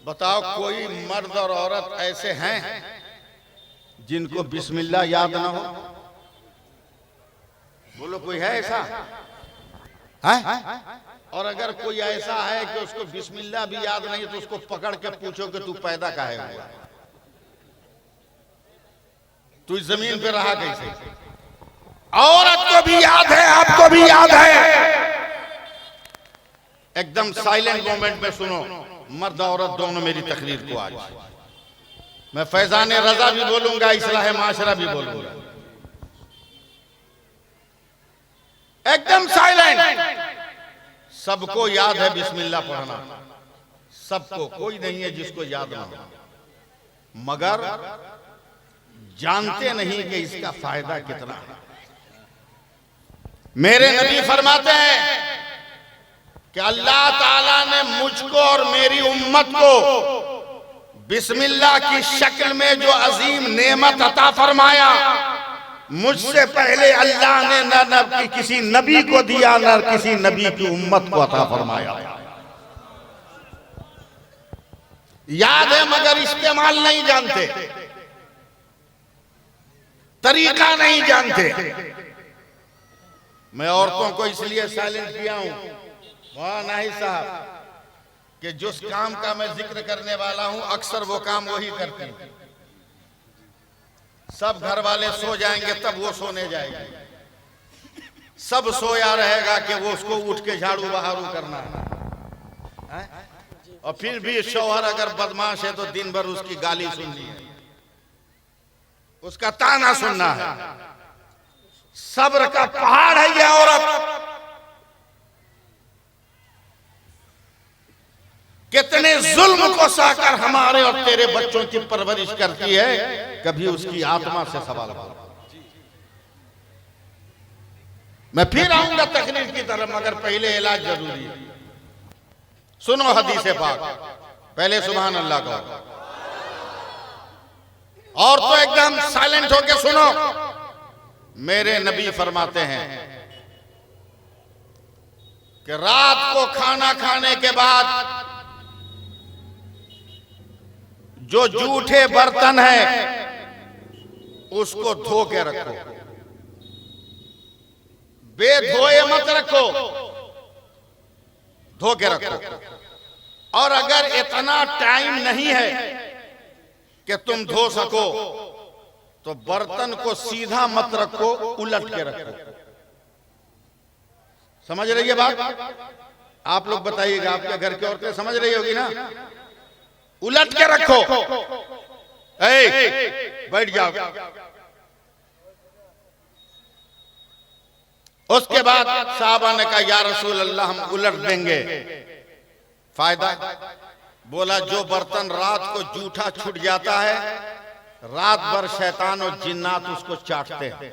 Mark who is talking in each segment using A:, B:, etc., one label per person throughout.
A: बताओ कोई मर्द और औरत ऐसे हैं जिनको बिस्मिल्लाह याद ना हो? बोलो कोई है ऐसा? है? और अगर कोई ऐसा है कि उसको बिस्मिल्लाह भी याद नहीं तो उसको पकड़ के पूछो कि तू पैदा काहे हुआ, तू इस जमीन पे रहा कैसे? औरत को भी याद है, आपको भी याद है। एकदम साइलेंट मोमेंट में सुनो, मर्द औरत दोनों मेरी तकरीर को। आज मैं फैजान रजा भी बोलूंगा, इस्लाह माशरा भी बोलूंगा। एकदम साइलेंट। सबको याद है बिस्मिल्लाह पढ़ना, सबको, कोई नहीं है जिसको याद ना हो, मगर जानते नहीं कि इसका फायदा कितना है। मेरे नबी फरमाते हैं कि अल्लाह ताला ने मुझको और मेरी उम्मत को बिस्मिल्लाह की शक्ल में जो अजीम नेमत अता फरमाया, मुझसे पहले अल्लाह ने न किसी नबी को दिया, न किसी नबी की उम्मत को अता फरमाया। याद है मगर इस्तेमाल नहीं जानते, तरीका नहीं जानते। मैं औरतों को इसलिए साइलेंट किया हूं, वाह नहीं साहब, कि जिस काम का मैं जिक्र करने वाला हूं अक्सर वो काम वही करती हैं। सब घर वाले सो जाएंगे तब वो सोने जाएगी, सब सोया रहेगा कि वो उसको उठ के झाड़ू बहारू करना है। और फिर भी शौहर अगर बदमाश है तो दिन भर उसकी गाली सुननी है, उसका ताना सुनना है। सब्र का पहाड़ है ये औरत। कितने जुल्म को सहकर हमारे और तेरे बच्चों की परवरिश करती है, कभी उसकी आत्मा से सवाल करो। मैं फिर आऊंगा तकरीर की तरफ, मगर पहले इलाज जरूरी है। सुनो हदीस पाक, पहले सुभान अल्लाह कहो और तो एकदम साइलेंट होके सुनो। मेरे नबी फरमाते हैं कि रात को खाना खाने के बाद जो जूठे बर्तन है उसको धो के रखो, बेधोए मत रखो, धो के रखो। और अगर इतना टाइम नहीं है कि तुम धो सको तो बर्तन को सीधा मत रखो, उलट के रखो। समझ रही है बात? आप लोग बताइएगा, आपके घर की औरतें समझ रही होगी ना? उलट के रखो। बैठ जाओ। उसके बाद साहबा ने कहा या रसूल अल्लाह हम उलट देंगे, फायदा? बोला जो बर्तन रात को जूठा छूट जाता है, रात भर शैतान और जिन्नात उसको चाटते हैं।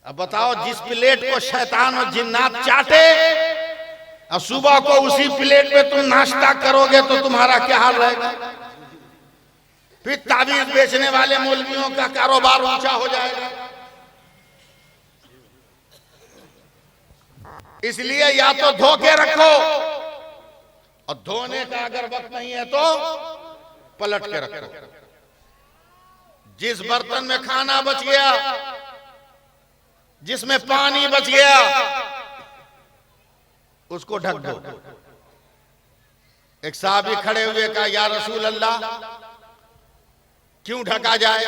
A: अब बताओ, जिस प्लेट को शैतान और जिन्नात चाटे, अब सुबह को उसी प्लेट पे तुम नाश्ता करोगे तो तुम्हारा क्या हाल रहेगा? फिर ताबीज बेचने वाले मौलवियों का कारोबार ऊंचा हो जाएगा। इसलिए या तो धो के रखो, और धोने का अगर वक्त नहीं है तो पलट के रखो। जिस बर्तन में खाना बच गया, जिसमें पानी बच गया, उसको ढक दो। एक साहबी खड़े हुए कहा या रसूल अल्लाह क्यों ढका जाए?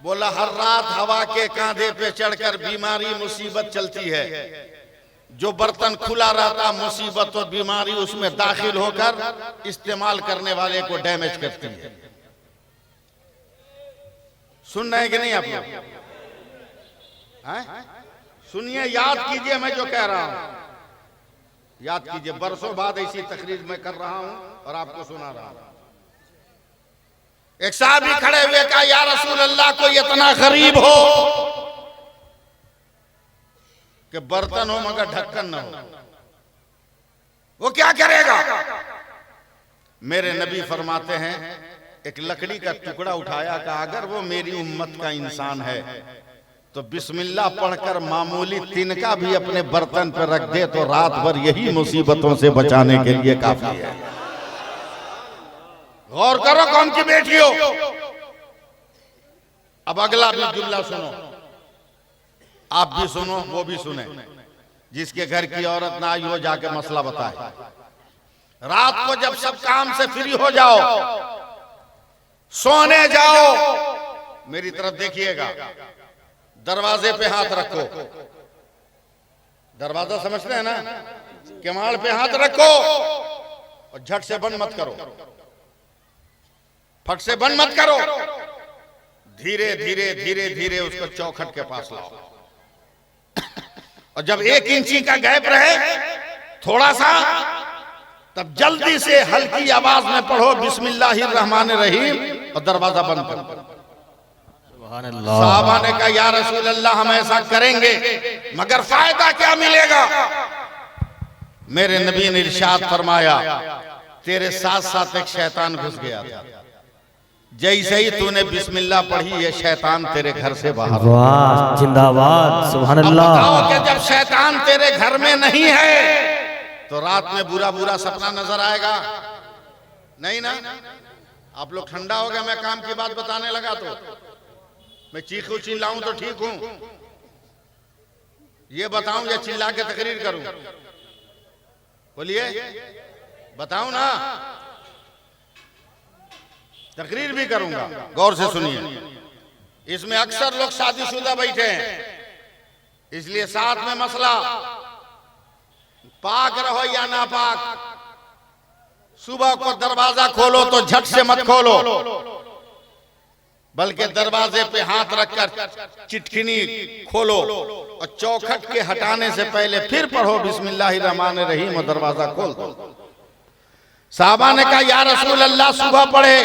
A: बोला हर रात हवा के कांधे पे चढ़कर बीमारी मुसीबत चलती है, जो बर्तन खुला रहता मुसीबत और बीमारी उसमें दाखिल होकर इस्तेमाल करने वाले को डैमेज करती है। सुन रहे हैं कि नहीं आप लोग? सुनिए, याद कीजिए मैं जो कह रहा हूं, याद कीजिए। बरसों बाद ऐसी तकरीर मैं कर रहा हूं और आपको सुना रहा हूं। एक साहबी खड़े हुए कहा या रसूल अल्लाह कोई इतना गरीब हो कि बर्तन हो मगर ढक्कन न हो, वो क्या करेगा? मेरे नबी फरमाते हैं एक लकड़ी का टुकड़ा उठाया, कहा अगर वो मेरी उम्मत का इंसान है तो बिस्मिल्लाह पढ़कर मामूली तिनका भी अपने बर्तन पर रख दे तो रात भर यही मुसीबतों से बचाने के लिए काफी है। गौर करो कौन की बेटी हो। अब अगला भी जुमला सुनो, आप भी सुनो वो भी सुने। जिसके घर की औरत ना आई हो जाके मसला बताए। रात को जब सब काम से फ्री हो जाओ, सोने जाओ, मेरी तरफ देखिएगा, दरवाजे पे हाथ रखो। दरवाजा समझते हैं ना, किवाड़ पे हाथ रखो और झट से बंद मत करो, फट से बंद मत करो। धीरे धीरे धीरे धीरे उसको चौखट के पास लाओ और जब 1 इंची का गैप रहे थोड़ा सा, तब जल्दी से हल्की आवाज में पढ़ो बिस्मिल्लाहिर्रहमानिर्रहीम और दरवाजा बंद करो। साहबा ने कहा या रसूल अल्लाह हम ऐसा करेंगे मगर फायदा क्या मिलेगा? मेरे नबी ने इरशाद फरमाया तेरे साथ साथ एक शैतान घुस गया था, जैसे ही तूने बिस्मिल्लाह पढ़ी ये शैतान तेरे घर से बाहर।
B: वाह जिंदाबाद सुभान अल्लाह।
A: बताओ कि जब शैतान तेरे घर में नहीं है तो रात में बुरा बुरा सपना नजर आएगा? नहीं ना। आप लोग ठंडा हो गया, मैं काम की बात बताने लगा तो मैं चीखूं चिल्लाऊं तो ठीक हूं, ये बताऊं या चिल्ला के तकरीर करूं? बोलिए, बताऊं ना? तकरीर भी करूंगा, गौर से सुनिए। इसमें अक्सर लोग शादीशुदा बैठे हैं, इसलिए साथ में मसला पाक रहो या नापाक। सुबह को दरवाजा खोलो तो झट से मत खोलो, बल्कि दरवाजे पे हाथ रखकर चिटकिनी खोलो और चौखट के हटाने से पहले फिर पढ़ो बिस्मिल्लाहिर्रहमानिर्रहीम और दरवाजा खोल दो। साहबा ने कहा या रसूल अल्लाह सुबह पढ़े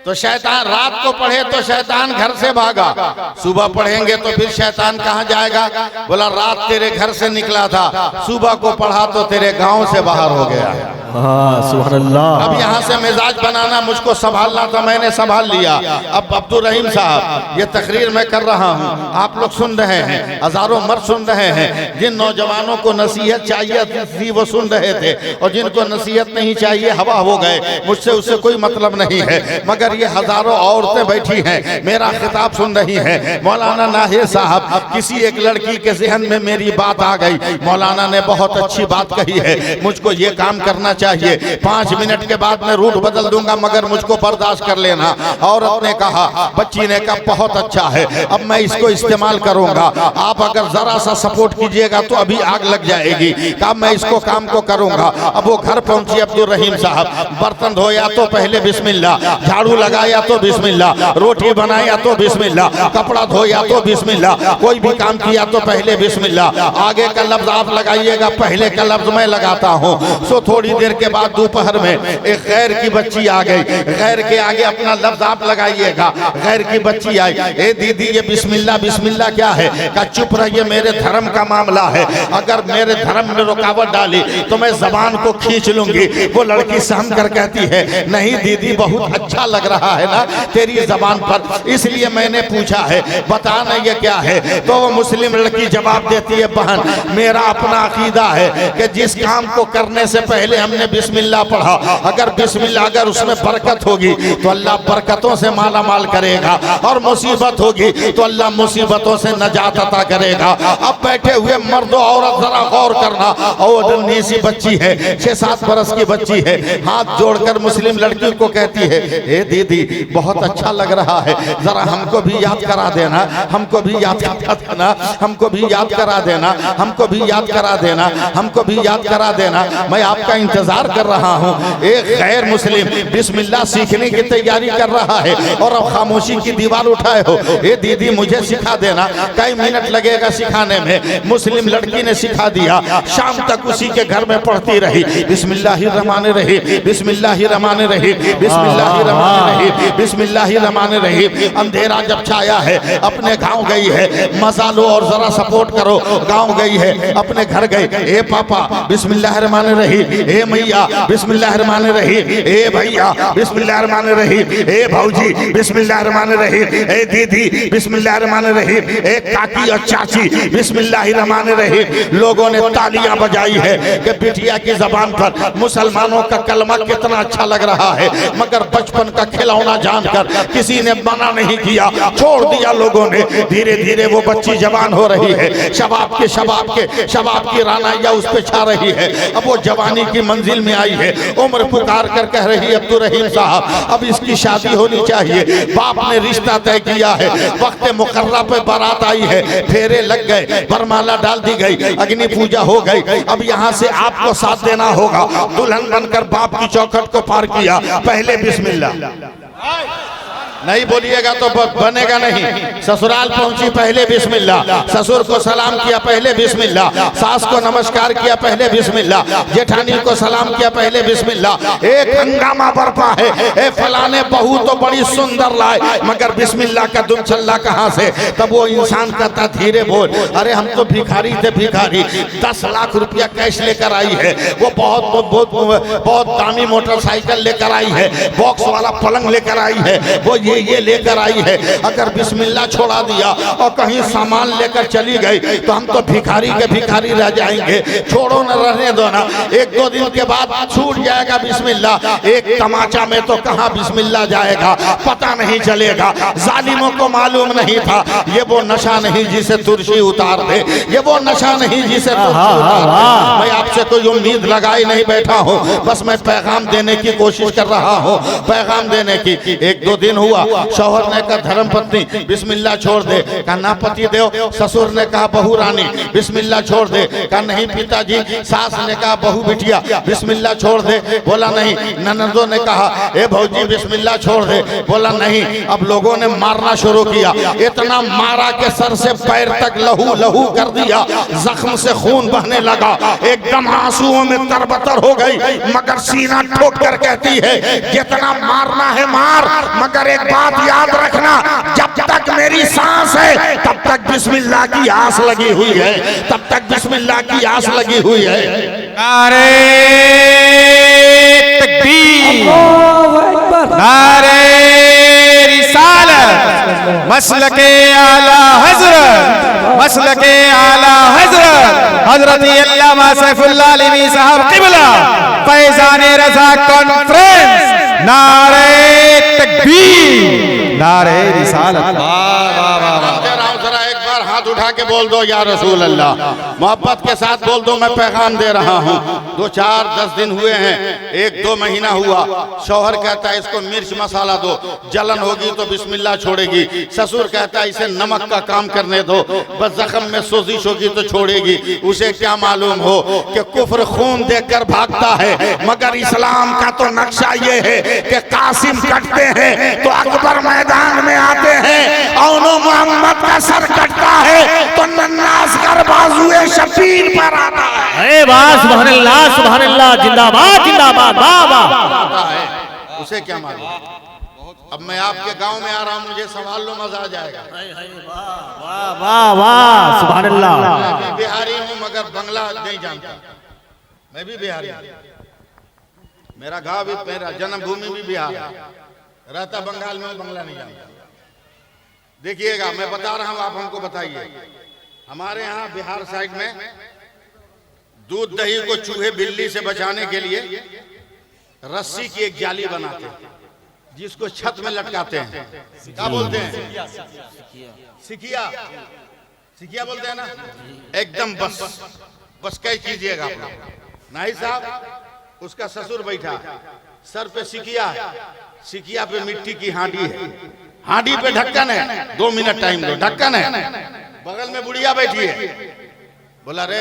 A: तो शैतान, रात को पढ़े तो शैतान घर से भागा, सुबह पढ़ेंगे तो फिर शैतान कहाँ जाएगा? बोला रात तेरे घर से निकला था, सुबह को पढ़ा तो तेरे गांव से बाहर हो गया है।
B: सुभान अल्लाह।
A: अब यहाँ से मिजाज बनाना मुझको संभालना था, मैंने संभाल लिया। अब अब्दुल रहीम साहब ये तकरीर मैं कर रहा हूँ, आप लोग सुन रहे हैं, हजारों मर्द सुन रहे हैं। जिन नौजवानों को नसीहत चाहिए थी वो सुन रहे थे, और जिनको नसीहत नहीं चाहिए हवा हो गए, मुझसे उससे कोई मतलब नहीं है। मगर ये हजारों औरतें बैठी हैं, मेरा खिताब सुन रही हैं। मौलाना नाहिर साहब, किसी एक लड़की के जहन में मेरी बात आ गई, मौलाना ने बहुत अच्छी बात कही है, मुझको ये काम करना चाहिए। 5 मिनट के बाद मैं रूट बदल दूंगा मगर मुझको बर्दाश्त कर लेना। औरत ने कहा, बच्ची ने कहा बहुत अच्छा है, अब मैं इसको इस्तेमाल करूंगा, आप अगर जरा सा सपोर्ट कीजिएगा तो अभी आग लग जाएगी। कहा मैं इसको काम को करूंगा। अब वो घर पहुंची अब्दुल रहीम साहब, बर्तन धोया तो पहले बिस्मिल्लाह, झाड़ू लगाया तो बिस्मिल्लाह, रोटी बनाया तो बिस्मिल्लाह, कपड़ा धोया तो बिस्मिल्लाह, कोई भी काम किया तो पहले बिस्मिल्लाह। आगे का लफ्ज आप लगाइएगा, पहले का लफ्ज मैं लगाता हूँ। सो थोड़ी देर के बाद दोपहर में एक गैर की बच्ची आ गई, गैर के आगे अपना लफ्ज आप लगाइएगा। गैर की बच्ची आई, ए दीदी ये बिस्मिल्लाह बिस्मिल्लाह क्या है? का चुप रहिए, मेरे धर्म का मामला है, अगर मेरे धर्म में रुकावट डाली तो मैं जबान को खींच लूंगी। वो लड़की सहम कर कहती है, नहीं दीदी बहुत अच्छा लग रहा है ना तेरी जबान पर, इसलिए मैंने पूछा है, बताना ये क्या है? तो वो मुस्लिम लड़की जवाब देती है, बहन मेरा अपना अकीदा है कि जिस काम को करने से पहले हमने बिस्मिल्लाह पढ़ा, अगर बिस्मिल्लाह अगर उसमें बरकत होगी तो अल्लाह बरकतों से माला माल करेगा, और मुसीबत होगी तो अल्लाह मुसीबतों से नजात अता करेगा। अब बैठे हुए मर्द औरत जरा गौर करना, और नन्ही सी बच्ची है, 6-7 बरस की बच्ची है, हाथ जोड़कर मुस्लिम लड़की को कहती है, ए दीदी बहुत अच्छा लग रहा है, जरा हमको भी याद करा देना, हमको भी याद करा देना, हमको भी याद करा देना, हमको भी याद करा देना, हमको भी याद करा देना, मैं आपका इंतजार कर रहा हूँ। एक गैर मुस्लिम बिस्मिल्लाह सीखने की तैयारी कर रहा है और अब खामोशी की दीवार उठाए हो, ए दीदी मुझे सिखा देना। कई मिनट लगेगा सिखाने में, मुस्लिम लड़की ने सिखा दिया। शाम तक उसी के घर में पढ़ती रही, बिस्मिल्लाहिर्रहमानिर्रहीम बिस्मिल्लाहिर्रहमानिर्रहीम बिस्मिल्लाहिर्रहमानिर्रहीम बिस्मिल्लाहिर्रहमानिर्रहीम। अंधेरा जब छाया है, अपने गांव गई है, मजा लो और जरा सपोर्ट करो, गांव गई है, अपने घर गई, ए पापा बिस्मिल्लाहिर्रहमानिर्रहीम, ए भैया बिस्मिल्लाहिर्रहमानिर्रहीम, ए भैया बिस्मिल्लाहिर्रहमानिर्रहीम, ए भौजी बिस्मिल्लाहिर्रहमानिर्रहीम, ए दीदी बिस्मिल्लाहिर्रहमानिर्रहीम, ए काकी और चाची बिस्मिल्लाहिर्रहमानिर्रहीम। लोगों ने तालियां बजाई है कि बिटिया की जबान पर मुसलमानों का कलमा कितना अच्छा लग रहा है, मगर बचपन का खिलौना जानकर किसी ने मना नहीं किया, छोड़ दिया लोगों ने। धीरे धीरे वो बच्ची जवान हो रही है, शबाब की रानाइया उस पे छा रही है। अब वो जवानी की मंजिल में आई है, उम्र पुकार कर कह रही है अब्दुल रहीम साहब अब इसकी शादी होनी चाहिए। बाप ने रिश्ता तय किया है, वक्त मुकर्रा पे बारात आई है, फेरे लग गए, बरमाला डाल दी गई, अग्नि पूजा हो गई। अब यहाँ से आपको साथ देना होगा। दुल्हन बनकर बाप की चौखट को पार किया, पहले बिस्मिल्लाह नहीं बोलिएगा तो बनेगा नहीं। ससुराल पहुंची, पहले बिस्मिल्लाह। ससुर को सलाम किया, पहले बिस्मिल्लाह। सास को नमस्कार किया, पहले बिस्मिल्लाह। जेठानी को सलाम किया, पहले बिस्मिल्लाह। एक हंगामा बरपा है, ए फलाने बहू तो बड़ी सुंदर लाए, मगर बिस्मिल्लाह का दुम चल्ला कहाँ से? तब वो इंसान कहता धीरे बोल, अरे हम तो भिखारी थे, भिखारी 10 लाख रुपया कैश लेकर आई है, वो बहुत दामी मोटरसाइकिल लेकर आई है, बॉक्स वाला पलंग लेकर आई है, वो ये लेकर आई है। अगर बिस्मिल्लाह छोड़ा दिया और कहीं सामान लेकर चली गई तो हम तो भिखारी के भिखारी रह जाएंगे। छोड़ो न, रहने दो ना, 1-2 दिन के बाद छूट जाएगा बिस्मिल्लाह। एक तमाचा में तो कहाँ बिस्मिल्लाह जाएगा पता नहीं चलेगा। जालिमों को मालूम नहीं था ये वो नशा नहीं जिसे तुर्शी उतार दे, ये वो नशा नहीं जिसे तुर्शी उतार दे। मैं आपसे कोई उम्मीद लगाए नहीं बैठा हूँ, बस मैं पैगाम देने की कोशिश कर रहा हूँ, पैगाम देने की। 1-2 दिन हुआ, शौहर ने कहा धर्म पत्नी बिस्मिल्लाह छोड़ दे, कहा ना पति देव। ससुर ने कहा बहू रानी बिस्मिल्लाह छोड़ दे, कहा नहीं पिताजी। सास ने कहा बहू बिटिया बिस्मिल्लाह छोड़ दे, बोला नहीं। ननदों ने कहा ए भौजी बिस्मिल्लाह छोड़ दे, बोला नहीं। अब लोगों ने मारना शुरू किया, इतना मारा कि सर से पैर तक लहू लहू कर दिया, जख्म से खून बहने लगा, एकदम आंसुओं में तरबतर हो गई, मगर सीना ठोक कर कहती है जितना मारना है मार, मगर एक बात याद रखना, जब तक मेरी सांस है तब तक बिस्मिल्लाह की आस लगी हुई है, तब तक बिस्मिल्लाह की आस लगी हुई है।
C: नारे तकबीर, नारे रिसालत, मसलके आला हजरत, मसलके आला हजरत हजरत अल्लामा सैफुल्लाह अलवी साहब क़िबला फैज़ान रज़ा कॉन्फ्रेंस। नारे तकबीर, नारे रिसालत।
A: जरा एक बार हाथ उठा के बोल दो या रसूल अल्लाह, मोहब्बत के साथ बोल दो मैं पैगाम दे रहा हूँ। 2-4-10 दिन हुए हैं, 1-2 महीना हुआ। शौहर कहता है इसको मिर्च मसाला दो, जलन होगी तो बिस्मिल्लाह छोड़ेगी। ससुर कहता है इसे नमक का काम करने दो, बस जख्म में सोजिश होगी तो छोड़ेगी। उसे क्या मालूम हो कि कुफ्र खून देकर भागता है, मगर इस्लाम का तो नक्शा ये है कि कासिम कटते हैं तो अकबर मैदान में आते हैं, और मोहम्मद का सर कटता है तो नन्नास कर बाजुए शफीर पर आता है।
B: सुभान अल्लाह, जिंदाबाद जिंदाबाद, वाह वाह।
A: उसे क्या मालूम। अब मैं आपके गांव में आ रहा हूँ, मुझे सवाल लो, मजा आ जाएगा।
B: वाह वाह वाह, सुभान अल्लाह।
A: मैं भी बिहारी हूँ मगर बंगला नहीं जानता, मैं भी बिहारी हूँ। मेरा गाँव भी, मेरा जन्मभूमि भी बिहार है, रहता बंगाल में, बंगला नहीं जानता। देखिएगा मैं बता रहा हूँ, आप हमको बताइए। हमारे यहाँ बिहार साइड में दूध दही को चूहे बिल्ली से बचाने के लिए रस्सी की एक जाली बनाते हैं, जिसको छत में लटकाते हैं। क्या बोलते हैं? सिकिया, सिकिया बोलते हैं ना। एकदम बस क्या कीजिएगा आप लोग। नहीं साहब, उसका ससुर बैठा, सर पे सिकिया है, सिकिया पे मिट्टी की हांडी है, हांडी पे ढक्कन है, 2 मिनट टाइम दो, ढक्कन है, बगल में बुढ़िया बैठी है। बोला रे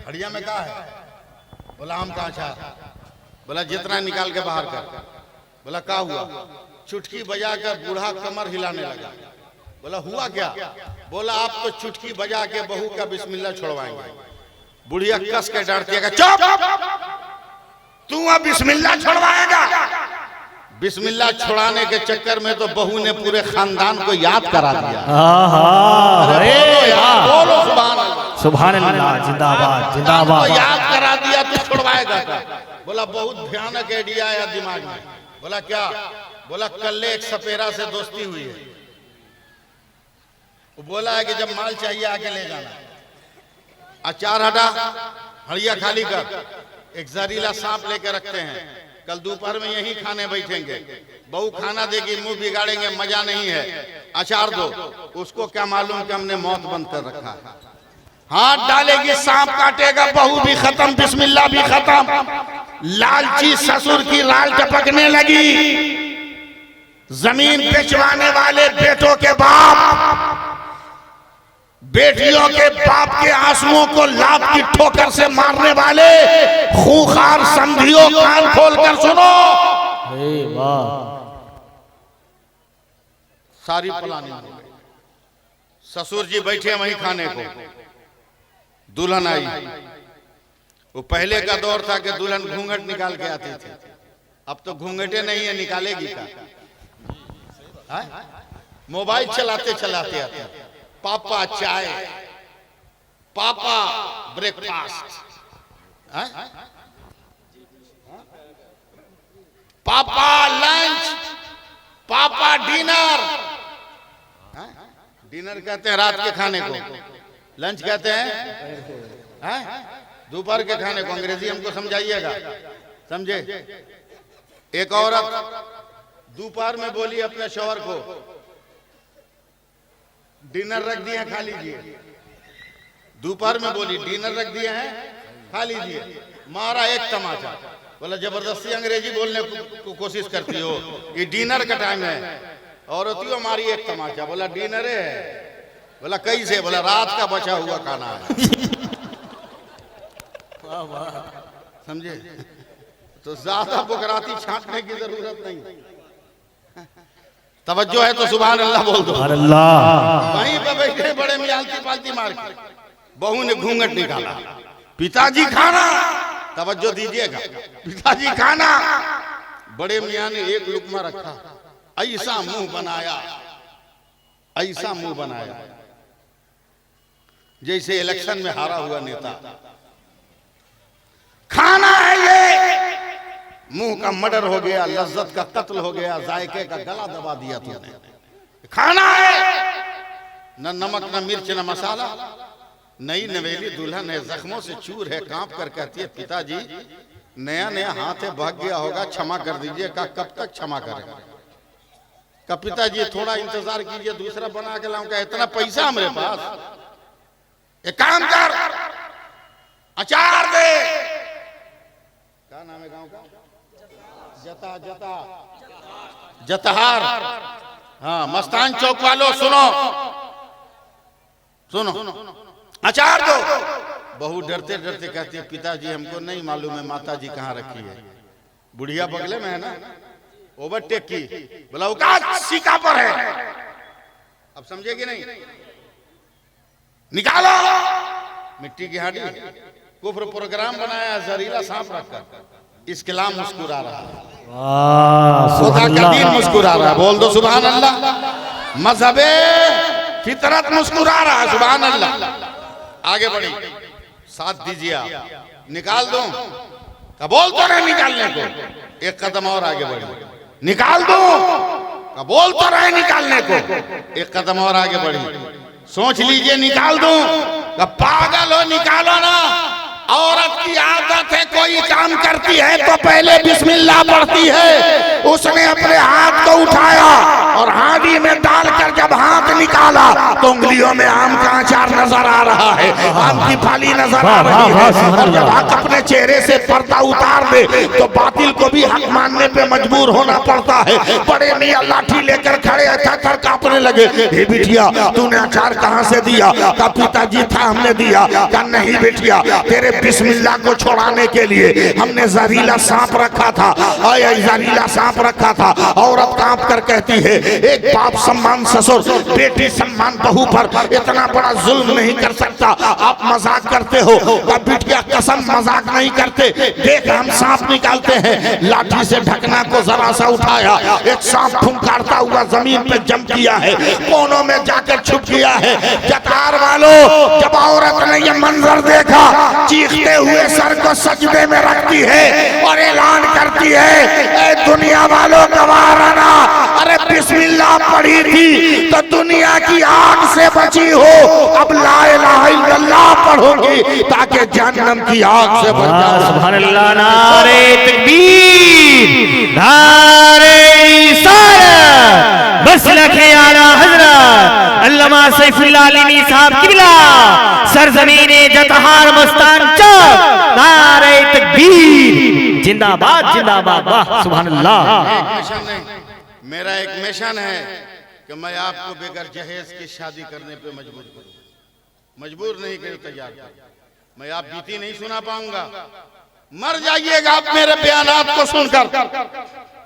A: हड़िया में कहा है? बोला आम का अचार। बोला जितना निकाल के बाहर कर। बोला क्या हुआ? चुटकी बजाकर बूढ़ा कमर हिलाने लगा। बोला हुआ क्या? बोला आप तो चुटकी बजा के बहू का बिस्मिल्लाह छुड़वाएंगे। बुढ़िया कस के डांटती है, चुप, तू अब बिस्मिल्लाह छुड़वाएगा? बिस्मिल्लाह छुड़ाने के चक्कर में तो बहू ने पूरे खानदान को याद करा दिया। बोलो सुभान अल्लाह,
B: सुभान अल्लाह, जिंदाबाद जिंदाबाद।
A: याद करा दिया तो छुड़वाएगा क्या? बोला बहुत भयानक आइडिया आया दिमाग में। बोला क्या? बोला कल एक सपेरा से दोस्ती हुई है। वो बोला है कि जब माल चाहिए आके ले जाना। अचार हटा, हड़िया खाली कर, एक जहरीला सांप लेके रखते हैं, कल दोपहर में यहीं खाने बैठेंगे, बहू खाना देगी, मुंह बिगाड़ेंगे, मजा नहीं है, अचार दो। उसको क्या मालूम कि हमने मौत बंद कर रखा है। हाथ डालेगी सांप काटेगा, बहू भी खत्म, बिस्मिल्लाह भी खत्म। लालची ससुर की राल टपकने लगी। जमीन बेचवाने वाले बेटों के बाप, बेटियों के बाप के आंसुओं को लात की ठोकर से मारने वाले खूंखार समधियों, कान खोलकर सुनो। सारी प्लानिंग हो गई। ससुर जी बैठे वहीं खाने को, दुल्हन आई। वो पहले का दौर था कि दुल्हन घूंघट निकाल के आती थी, अब तो घूंघटे नहीं है, निकालेगी क्या? मोबाइल चलाते चलाते आते, पापा चाय, पापा ब्रेकफास्ट, पापा लंच, पापा डिनर। डिनर कहते हैं रात के खाने को, लंच कहते हैं दोपहर के खाने को। अंग्रेजी हमको समझाइएगा, समझे? एक औरत दोपहर में बोली अपने शौहर को, डिनर रख दिए खा लीजिए। दोपहर में बोली डिनर रख दिए हैं खा लीजिए। मारा एक तमाचा। बोला जबरदस्ती अंग्रेजी बोलने को कोशिश करती हो, ये डिनर का टाइम है। औरतियों मारी एक तमाचा। बोला डिनर है। बोला कैसे? बोला रात का बचा हुआ खाना है। समझे? तो ज्यादा बुकराती छांटने की जरूरत नहीं। तवज्जो है तो सुभान अल्लाह बोल दो। वहीं पे बैठे बड़े मियालती पालती मार के बहू ने घूंघट निकाला। पिताजी खाना, तवज्जो दीजिएगा, पिताजी खाना। बड़े मियां ने एक लुकमा रखा, ऐसा मुंह बनाया, ऐसा मुंह बनाया जैसे इलेक्शन में हारा हुआ नेता। खाना है ये, मुंह का मर्डर हो गया, लज्जत का कत्ल हो गया, जायके का गला दबा दिया तूने। खाना है, न नमक न मिर्च न मसाला। नई नवेली दुल्हन है, जख्मों से चूर है, कांप कर कहती है पिताजी नया नया हाथ है, भाग गया होगा, क्षमा कर दीजिए। का कब तक क्षमा करें? का पिताजी थोड़ा इंतजार कीजिए, दूसरा बना के लाऊंगा, इतना पैसा हमारे पास। एक काम कर, अचार दे। क्या नाम है गांव का? जता जता जतहार। हाँ, मस्तान चौक वालों सुनो सुनो, अचार दो। बहू डरते डरते कहती है पिताजी हमको नहीं मालूम है माताजी कहाँ रखी है। बुढ़िया बगले में है ना, ओवरटेक की। बोला औकात सीका पर है। अब समझेगी नहीं? निकालो मिट्टी की हांडी। कुफ्र प्रोग्राम बनाया, जहरीला सांप रखकर। इस्लाम मुस्कुरा रहा है, खुदा का दीन मुस्कुरा रहा है। बोल दो सुभान अल्लाह। मजहबे फितरत मुस्कुरा रहा है, सुभान अल्लाह। आगे बढ़ी, साथ दीजिए आप। निकाल दो का बोल तो रहे निकालने को, एक कदम और आगे बढ़ी। निकाल दो का बोल तो रहे निकालने को, एक कदम और आगे बढ़ी। सोच लीजिए निकाल दो का पागल हो, निकालो ना। औरत की आदत है, कोई काम करती है तो पहले बिस्मिल्लाह पढ़ती है। उसने अपने हाथ को उठाया और हांडी में डालकर जब हाथ निकाला तो उंगलियों में आम का अचार नजर आ रहा है, आम की फाली नजर आ रही है। और जब हक अपने चेहरे से पर्दा उतार दे तो बातिल को भी हक मानने पे मजबूर होना पड़ता है। बड़े मियां लाठी लेकर खड़े थर कांपने लगे। हे बिटिया तूने अचार कहाँ से दिया? का पिताजी था हमने दिया। का नहीं बिटिया, तेरे बिस्मिल्लाह को छुड़ाने के लिए हमने जहरीला सांप रखा था, जहरीला सांप रखा था। औरत कांप कर कहती है एक बाप सम्मान ससुर बेटी
D: बेसम्मान बहू पर इतना बड़ा जुल्म नहीं कर सकता। आप मजाक करते हो, बिटिया कसम मजाक नहीं करते। देख हम सांप निकालते हैं, लाठी से ढकना को जरा सा उठाया, एक सांप फुंकारता हुआ जमीन पे जम किया है, कोनों में जाकर छुप गया है। जतार वालों, जब औरत ने ये मंजर देखा, चीखते हुए सर को सजदे में रखती है और ऐलान करती है, ए दुनिया वालों गवाराना, अरे बिस्मिल्लाह पढ़ी थी तो दुनिया की आग से बची हो, अब ला इलाहा इल्लल्लाह पढ़ोगी ताकि जहन्नम की आग से बच जाओ।
B: सुभान अल्लाह, नारे तकबीर, नारे रिसालत, मसलके आला हजरत अल्लामा सैफुल्लाह अलीमी साहब किबला, सरजमीने जतहार मस्तान चौक, नारे तकबीर, जिंदाबाद जिंदाबाद, वाह सुभान अल्लाह।
A: एक मिशन नहीं, मेरा एक मिशन है कि मैं आपको बेगर जहेज की शादी करने पे मजबूर करूं, मजबूर नहीं कर तैयार कर। मैं आप बीती नहीं सुना पाऊंगा, मर जाइएगा आप मेरे बयानात को सुनकर,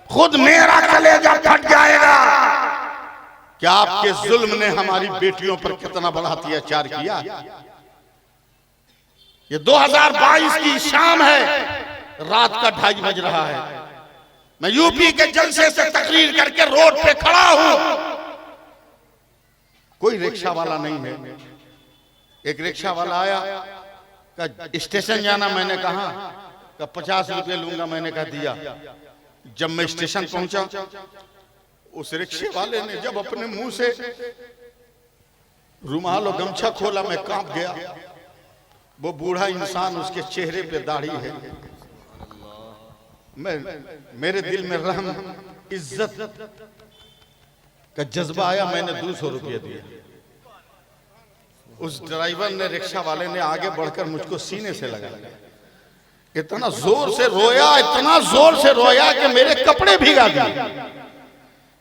D: खुद मेरा कलेजा फट जाएगा।
A: क्या आपके जुल्म ने हमारी बेटियों पर कितना बड़ा अत्याचार किया। ये 2022 की शाम है, रात का 2:30 बज रहा है, मैं यूपी के जलसे से तकरीर करके रोड पे खड़ा हूं, कोई रिक्शा वाला नहीं है। एक रिक्शा वाला आया, का स्टेशन जाना, मैंने कहा का 50 रुपये लूंगा, मैंने कहा दिया। जब मैं स्टेशन पहुंचा, उस रिक्शे वाले ने जब अपने मुंह से रुमाल और गमछा खोला, मैं कांप गया। वो बूढ़ा इंसान, उसके चेहरे पे दाढ़ी है, मेरे दिल में रहम इज्जत का जज्बा आया, मैंने 200 रुपये दिए। उस ड्राइवर ने, रिक्शा वाले ने आगे बढ़कर मुझको सीने से लगा, इतना जोर से रोया, इतना जोर से रोया कि मेरे कपड़े भीगा दिए।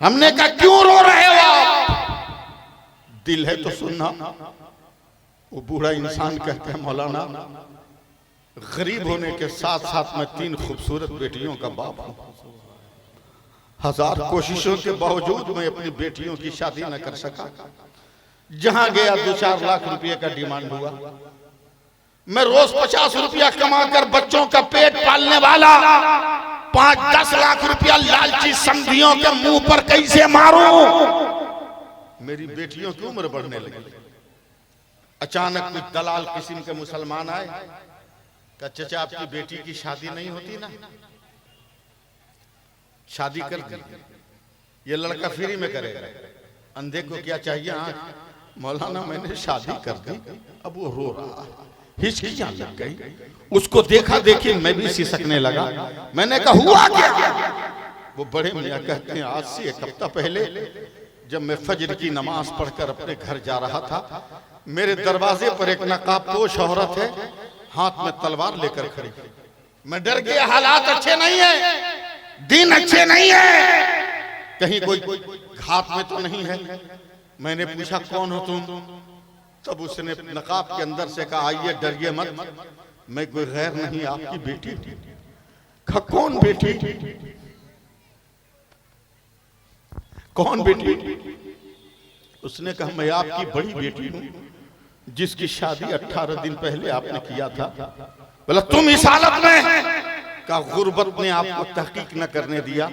A: हमने कहा क्यों रो रहे हो आप, दिल है तो सुनना। वो बूढ़ा इंसान कहता है, मौलाना गरीब होने के साथ साथ मैं 3 खूबसूरत बेटियों का बाप हूं, 1000 कोशिशों के बावजूद मैं अपनी बेटियों की शादी न कर सका। जहां गया 2-4 लाख रुपए का डिमांड हुआ। मैं रोज 50 रुपया कमाकर बच्चों का पेट पालने वाला 5-10 लाख रुपया लालची समधियों के मुंह पर कैसे मारूं। मेरी बेटियों की उम्र बढ़ने लगी। अचानक कुछ दलाल किस्म के मुसलमान आए, कहा चचा आपकी बेटी की शादी नहीं होती ना, शादी कर दी, ये लड़का फ्री में करेगा, अंधे को क्या चाहिए आंख। मौलाना मैंने शादी कर दी, अब वो रो रहा, हिचकियां लग गई, उसको देखा देखी मैं भी सिसकने लगा। मैंने कहा हुआ क्या। वो बड़े मियां कहते हैं, आज से 1 हफ्ता पहले जब मैं फजर की नमाज पढ़कर अपने घर जा रहा था, मेरे दरवाजे पर एक नकाबपोश औरत है, हाथ में तलवार लेकर खड़ी। मैं डर गया, हालात अच्छे नहीं है, दिन अच्छे नहीं है, कहीं कोई घात में तो नहीं है। मैंने पूछा कौन हो तुम, तब उसने नकाब के अंदर से कहा आइए डरिए मत, मैं कोई गैर नहीं, आपकी बेटी। कहा कौन बेटी, कौन बेटी। उसने कहा मैं आपकी बड़ी बेटी हूं, जिसकी शादी 18 दिन पहले आपने किया था। बोला तुम इस हालत में, का गुर्बत ने आपको तहकीक न करने दिया।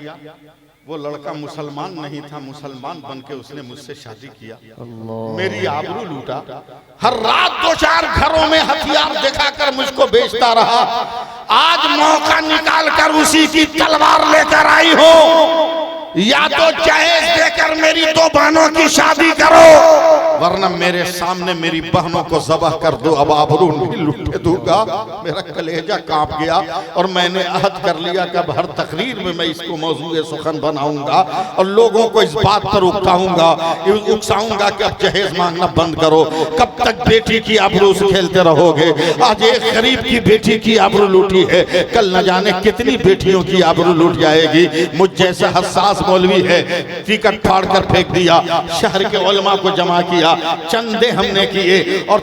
A: वो लड़का मुसलमान नहीं था, मुसलमान बनके उसने मुझसे शादी किया, मेरी आबरू लूटा। हर रात 2-4 घरों में हथियार दिखाकर मुझको बेचता रहा। आज मौका निकाल कर उसी की तलवार लेकर आई हो, या तो जहेज देकर मेरी 2 बहनों की शादी करो, वरना मेरे सामने मेरी बहनों को ज़बह कर दो, अब आबरू नहीं लुटे दूंगा। मेरा कलेजा कांप गया और मैंने अहद कर लिया कि अब हर तकरीर में मैं इसको मौजूए सुखन बनाऊंगा और लोगों को इस बात पर उकसाऊंगा कि अब जहेज मांगना बंद करो। कब तक बेटी की आबरू से खेलते रहोगे। आज एक गरीब की बेटी की आबरू लूटी है, कल न जाने कितनी बेटियों की आबरू लूट जाएगी। मुझ जैसा हसास मौलवी है, टिकट फाड़ कर फेंक दिया, शहर के उलमा को जमा किया, किया, चंदे हमने किए और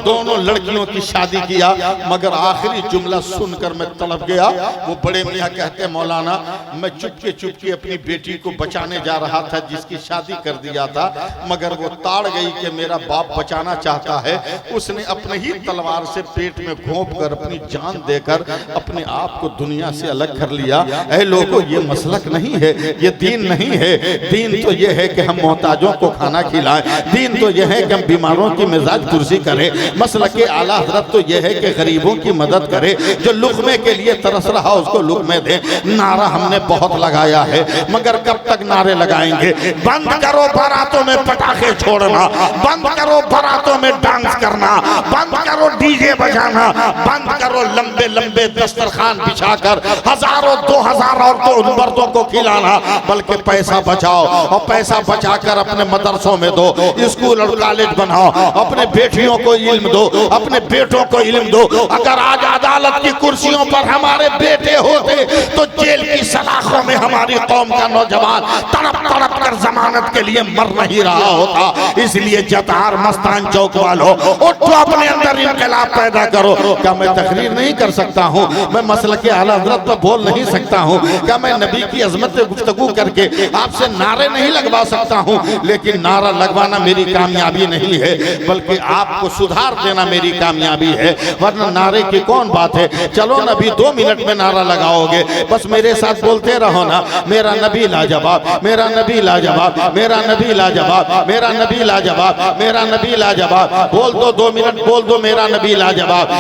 A: दोनों लड़कियों की शादी किया। मगर आखिरी जुमला सुनकर मैं तड़प गया। वो बड़े मियाँ कहते मौलाना, मैं चुपके अपनी बेटी को बचाने जा रहा था जिसकी शादी कर दिया था, मगर वो ताड़ गई कि मेरा बाप बचाना चाहता है। उसने अपने ही तलवार से पेट में घोंप कर अपनी जान देकर अपने आप को दुनिया से अलग कर लिया। ऐ लोगों, ये मसलक नहीं है, ये दीन नहीं है। दीन तो ये है कि हम मोहताजों को खाना खिलाएं, दीन तो ये है कि हम बीमारों की मिजाज कुर्सी करें। मसलक आला हज़रत तो ये है कि गरीबों की मदद करें, जो लुक़मे के लिए तरस रहा उसको लुक़मे दे। नारा हमने बहुत लगाया है, मगर कब तक नारे लगाएंगे?
D: बंद करो बारातों में पटाखे छोड़ना, बंद करो बारातों में डांस करना, बंद करो डीजे बजाना, बंद करो लंबे लंबे दस्तरखान बिछाकर हजारों 2000 औरतों मर्दों को खिलाना, बल्कि पैसा बचाओ और पैसा बचाकर अपने मदरसों में दो, स्कूल और कॉलेज बनाओ, अपने बेटियों को इल्म दो, अपने बेटों को इल्म दो। अगर आज अदालत की कुर्सियों पर हमारे बेटे होते तो जेल की सलाखों में हमारी कौम का नौजवान तड़प तड़प कर जमानत के लिए मर नहीं रहा होता। इसलिए जतार मस्तान चौक वालों, उठो, अपने अंदर इनकलाब पैदा करो। क्या मैं तकरीर नहीं कर सकता हूँ? मैं मसलक आला हज़रत पर बोल नहीं सकता हूँ? क्या मैं नबी की अजमत से गुफ्तगू करके आपसे नारे नहीं लगवा सकता हूँ? लेकिन नारा लगवाना मेरी कामयाबी नहीं है, बल्कि आपको सुधार देना मेरी कामयाबी है। वरना नारे की कौन बात है? चलो ना, अभी 2 मिनट में नारा लगाओगे, बस मेरे साथ बोलते रहो ना, मेरा नबी लाजवाब, मेरा नबी लाजवाब, मेरा नबी लाजवाब, मेरा नबी लाजवाब, मेरा नबी लाजवाब। बोल दो, 2 मिनट बोल दो, मेरा नबी लाजवाब।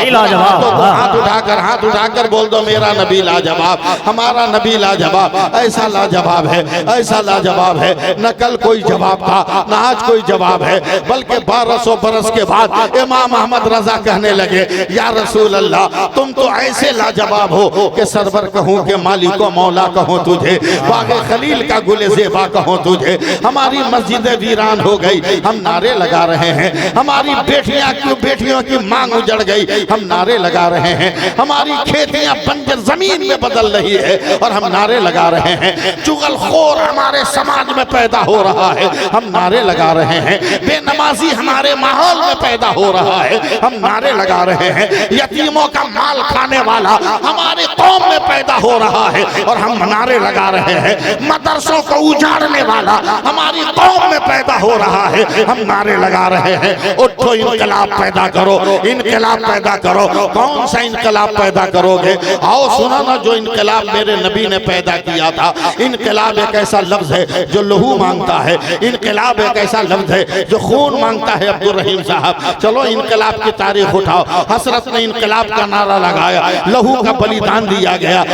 D: हाथ उठाकर बोल दो, मेरा नबी लाजवाब, हमारा नबी लाजवाब। ऐसा लाजवाब है, ऐसा लाजवाब है, न कल कोई जवाब था, न आज कोई जवाब है, बल्कि 1200 बरस के बाद इमाम अहमद रजा कहने लगे, या रसूल अल्लाह, तुम तो ऐसे लाजवाब हो कि सरवर कहूँ कि मालिको मौला कहूँ तुझे, बागे खलील का गुले ज़ेबा कहूँ तुझे। हमारी मस्जिदें वीरान हो गई, हम नारे लगा रहे हैं। हमारी बेटियों की मांग उजड़ गई, हम नारे लगा रहे हैं। हमारी खेतियां बंजर जमीन में बदल रही है और हम नारे लगा रहे हैं। चुगलखोर हमारे समाज में पैदा हो रहा है, हम नारे लगा रहे हैं। बेनमाजी हमारे माहौल में पैदा हो रहा है, हम नारे लगा रहे हैं। यतीमों का माल खाने वाला हमारे कौम में पैदा हो रहा है और हम नारे लगा रहे हैं। मदरसों को उजाड़ने वाला हमारी कौम में पैदा हो रहा है, हम नारे लगा रहे हैं। उठो, इनकलाब पैदा करो, इनकलाब पैदा करो। कौन सा इनकलाब पैदा करोगे? आओ सुना ना, जो इनकलाब मेरे नबी ने पैदा किया था। इनकलाब एक ऐसा लफ्ज है जो लहू मांगता है, इनकलाब एक ऐसा लफ्ज है जो खून मांगता है। अब्दुल रहीम साहब, चलो इनकलाब की तारीख उठाओ। हसरत ने इनकलाब का नारा लगाया, लहू का बलिदान दिया गया।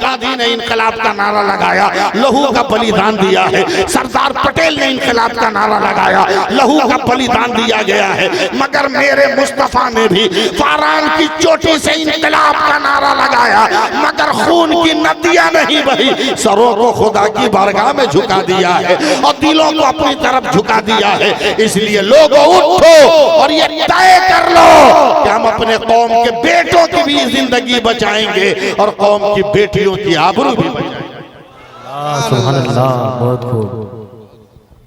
D: गांधी ने इनकलाब का नारा लगाया, लहू का बलिदान दिया है। सरदार पटेल ने इनकलाब का नारा लगाया, लहू का बलिदान दिया गया है। मगर मेरे मुस्तफा ने भी फारान की चोटी से इनकलाब का नारा लगाया, मगर खून की नदियां नहीं बही, सरों को खुदा की बारगाह में झुका दिया है और दिलों को अपनी तरफ झुका दिया है। इसलिए लोगों, उठो और ये तय कर लो कि हम अपने कौम के बेटों की भी जिंदगी बचाएंगे और कौम की बेटियों की आबरू भी बचाएंगे।
B: सुभान अल्लाह, बहुत खूब।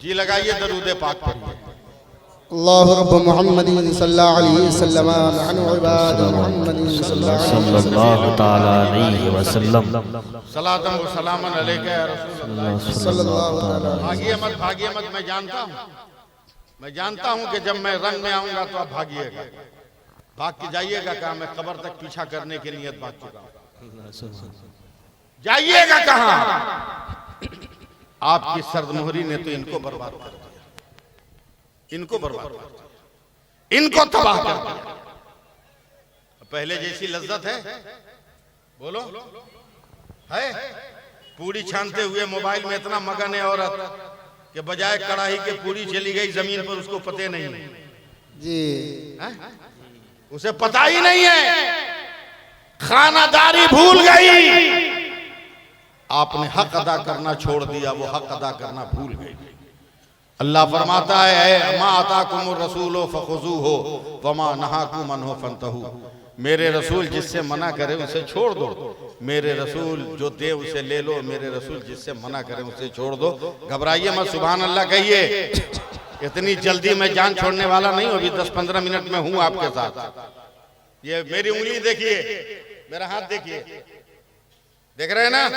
A: जी लगाइए, दरूद पाक पढ़िए।
E: अल्लाह रब्ब मुहम्मदिन सल्लल्लाहु अलैहि वसल्लम अन इबाद मुहम्मदिन
B: सल्लल्लाहु ताला अलैहि वसल्लम।
A: सलातम व सलामन अलैका या रसूलल्लाह
E: सल्लल्लाहु अलैहि।
A: भागिए मत, मैं जानता हूँ कि जब मैं रंग में आऊंगा तो आप भागिएगा, भाग के जाइएगा। कहा मैं कब्र तक पीछा करने की नियत बात चुका हूं। जाइएगा कहां? आपकी सर्द मोहरी ने तो इनको बर्बाद कर दिया, इनको बर्बाद कर दिया, इनको तबाह कर दिया। पहले जैसी लज्जत है? बोलो, है? पूरी छानते हुए मोबाइल में इतना मगन है औरत कि बजाय कढ़ाई के पूरी चली गई जमीन पर, उसको पते नहीं
E: जी,
A: उसे पता ही नहीं है, खानादारी भूल गई। आपने हक अदा करना छोड़ दिया, वो हक अदा करना भूल गई। अल्लाह फरमाता है, मा अताकुमुर रसूलो फखुज़ूहु वमा नहाकुम अन्हु फंतहू। मेरे रसूल जिससे मना करे उसे छोड़ दो, मेरे रसूल जो दे उसे ले लो, मेरे रसूल जिससे मना करे उसे छोड़ दो। घबराइए मत, सुभान अल्लाह कहिए। इतनी जल्दी मैं जान छोड़ने वाला नहीं हूं, अभी 10-15 मिनट में हूं आपके साथ। ये मेरी उंगली देखिए, मेरा हाथ देखिए, देख रहे हैं ना?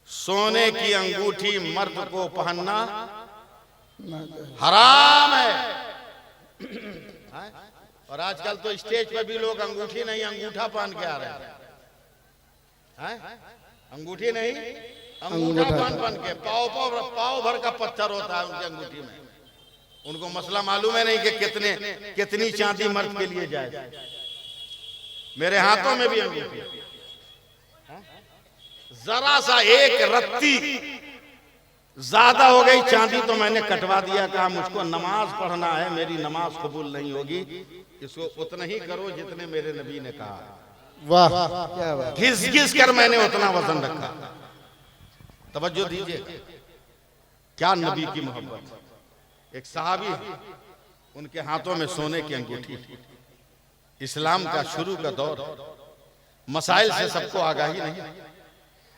A: सोने की अंगूठी मर्द को पहनना हराम है। और आजकल तो स्टेज पे भी लोग अंगूठी नहीं अंगूठा पहन के आ रहे हैं। अंगूठी नहीं अंगूठा पहन के, पाव भर का पत्थर होता है उनकी अंगूठी में। उनको मसला मालूम है नहीं कि कितनी चांदी मर्द के लिए जाए। मेरे हाथों में भी अंगूठी, जरा सा एक रत्ती ज्यादा हो गई चांदी तो मैंने कटवा दिया, कहा मुझको नमाज पढ़ना है, मेरी नमाज कबूल नहीं होगी, इसको उतना ही करो जितने मेरे नबी ने कहा।
E: वाह क्या बात।
A: घिस घिस कर मैंने उतना वजन रखा। तवज्जो दीजिए, क्या नबी की मोहब्बत। एक सहाबी, उनके हाथों में सोने की अंगूठी। इस्लाम का शुरू का दौर, मसाइल से सबको आगाही नहीं।